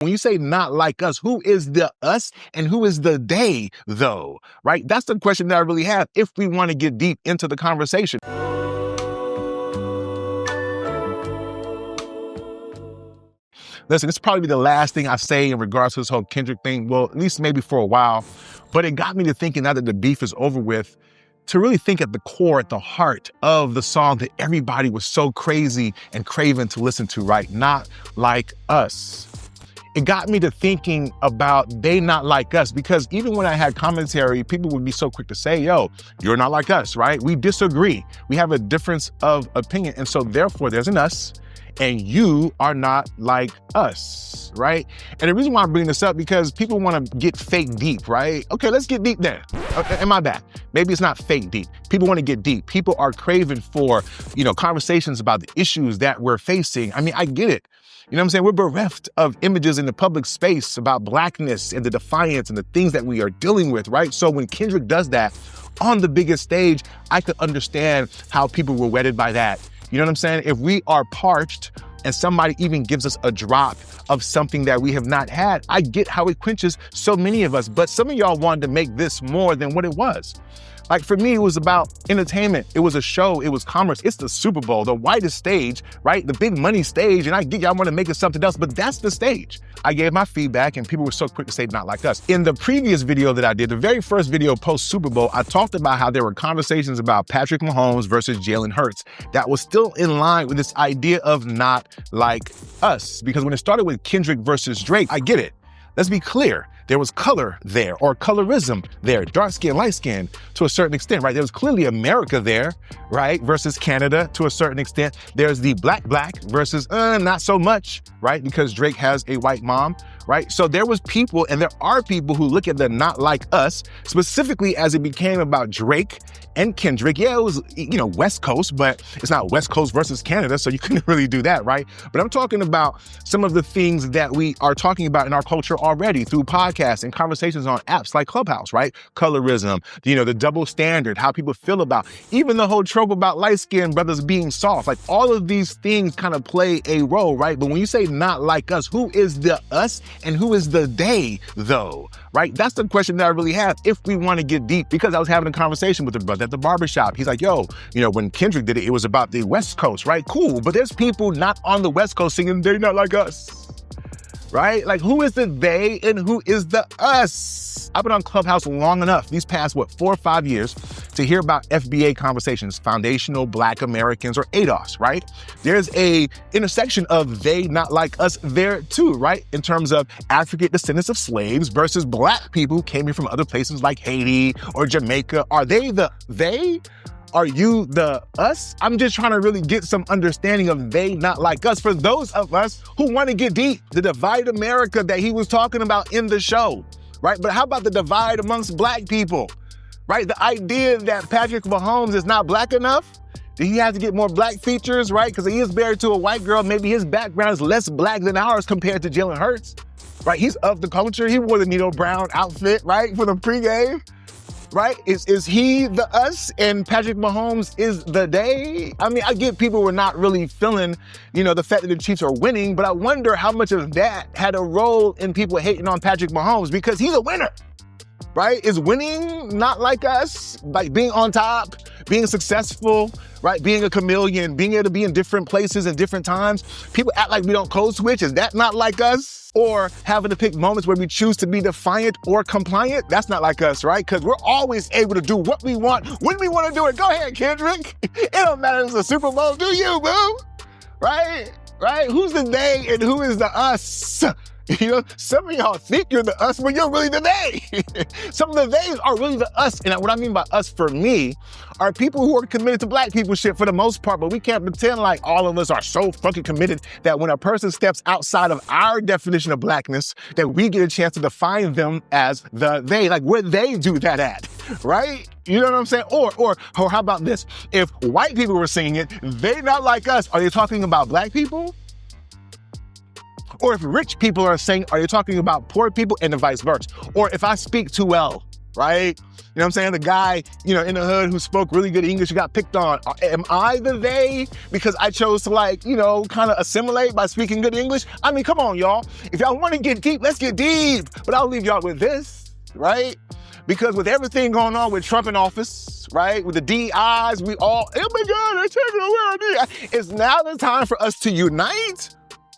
When you say not like us, who is the us and who is the they, though, right? That's the question that I really have if we want to get deep into the conversation. Listen, this will probably be the last thing I say in regards to this whole Kendrick thing. Well, at least maybe for a while. But it got me to thinking, now that the beef is over with, to really think at the core, at the heart of the song that everybody was so crazy and craving to listen to, right? Not like us. It got me to thinking about they not like us, because even when I had commentary, people would be so quick to say, yo, you're not like us, right? We disagree. We have a difference of opinion. And so therefore there's an us and you are not like us, right? And the reason why I'm bringing this up, because people want to get fake deep, right? Okay, let's get deep then. Okay, my bad. Maybe it's not fake deep. People want to get deep. People are craving for, conversations about the issues that we're facing. I mean, I get it. You know what I'm saying? We're bereft of images in the public space about Blackness and the defiance and the things that we are dealing with, right? So when Kendrick does that on the biggest stage, I could understand how people were wetted by that. You know what I'm saying? If we are parched and somebody even gives us a drop of something that we have not had, I get how it quenches so many of us. But some of y'all wanted to make this more than what it was. Like for me, it was about entertainment. It was a show. It was commerce. It's the Super Bowl, the widest stage, right? The big money stage. And I get y'all want to make it something else, but that's the stage. I gave my feedback and people were so quick to say not like us. In the previous video that I did, the very first video post Super Bowl, I talked about how there were conversations about Patrick Mahomes versus Jalen Hurts that was still in line with this idea of not like us. Because when it started with Kendrick versus Drake, I get it. Let's be clear. There was color there, or colorism there, dark skin, light skin to a certain extent, right? There was clearly America there, right? Versus Canada to a certain extent. There's the black versus not so much, right? Because Drake has a white mom, right? So there was people, and there are people who look at the not like us, specifically as it became about Drake and Kendrick. Yeah, it was, West Coast, but it's not West Coast versus Canada, so you couldn't really do that, right? But I'm talking about some of the things that we are talking about in our culture already through podcasts and conversations on apps like Clubhouse, right? Colorism, the double standard, how people feel about, even the whole trope about light-skinned brothers being soft, like all of these things kind of play a role, right? But when you say not like us, who is the us and who is the they, though, right? That's the question that I really have if we want to get deep, because I was having a conversation with a brother at the barbershop. He's like, yo, when Kendrick did it, it was about the West Coast, right? Cool, but there's people not on the West Coast singing, they're not like us. Right? Like, who is the they and who is the us? I've been on Clubhouse long enough, these past, 4 or 5 years, to hear about FBA conversations, Foundational Black Americans, or ADOS, right? There's a intersection of they not like us there too, right? In terms of African descendants of slaves versus Black people who came here from other places like Haiti or Jamaica. Are they the they? Are you the us? I'm just trying to really get some understanding of they not like us for those of us who want to get deep. The divided America that he was talking about in the show, right? But how about the divide amongst Black people, right? The idea that Patrick Mahomes is not Black enough, that he has to get more Black features, right? Because he is married to a white girl. Maybe his background is less Black than ours compared to Jalen Hurts, right? He's of the culture. He wore the Nino Brown outfit, right? For the pregame. Right? Is he the us and Patrick Mahomes is the they? I mean, I get people were not really feeling, the fact that the Chiefs are winning, but I wonder how much of that had a role in people hating on Patrick Mahomes, because he's a winner, right? Is winning not like us? Like being on top, being successful, right? Being a chameleon, being able to be in different places and different times. People act like we don't code switch. Is that not like us? Or having to pick moments where we choose to be defiant or compliant? That's not like us, right? Because we're always able to do what we want when we want to do it. Go ahead, Kendrick. It don't matter if it's a Super Bowl, do you, boo? Right? Who's the they and who is the us? Some of y'all think you're the us, but you're really the they. Some of the theys are really the us. And what I mean by us for me are people who are committed to Black people shit for the most part, but we can't pretend like all of us are so fucking committed that when a person steps outside of our definition of Blackness, that we get a chance to define them as the they, like where they do that at, right? You know what I'm saying? Or how about this? If white people were singing it, they not like us, are they talking about Black people? Or if rich people are saying, are you talking about poor people, and the vice versa? Or if I speak too well, right? You know what I'm saying? The guy, in the hood who spoke really good English who got picked on. Am I the they? Because I chose to kind of assimilate by speaking good English? I mean, come on, y'all. If y'all want to get deep, let's get deep. But I'll leave y'all with this, right? Because with everything going on with Trump in office, right? With the DIs, we all, oh my God, they're taking away our DI. Is now the time for us to unite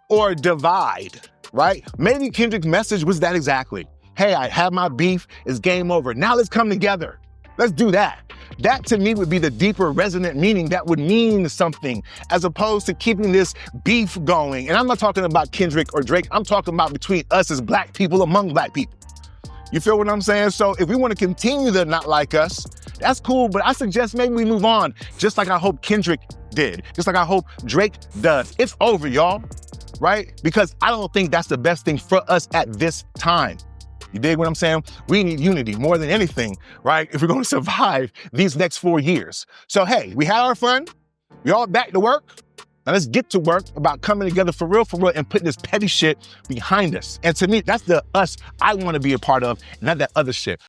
or divide, right? Maybe Kendrick's message was that exactly. Hey, I have my beef, it's game over. Now let's come together. Let's do that. That to me would be the deeper resonant meaning that would mean something as opposed to keeping this beef going. And I'm not talking about Kendrick or Drake, I'm talking about between us as black people among black people. You feel what I'm saying? So if we want to continue to not like us, that's cool, but I suggest maybe we move on, just like I hope Kendrick did, just like I hope Drake does. It's over, y'all, right? Because I don't think that's the best thing for us at this time. You dig what I'm saying? We need unity more than anything, right? If we're going to survive these next 4 years. So, hey, we had our fun. We all back to work. Now let's get to work about coming together for real, and putting this petty shit behind us. And to me, that's the us I want to be a part of, not that other shit.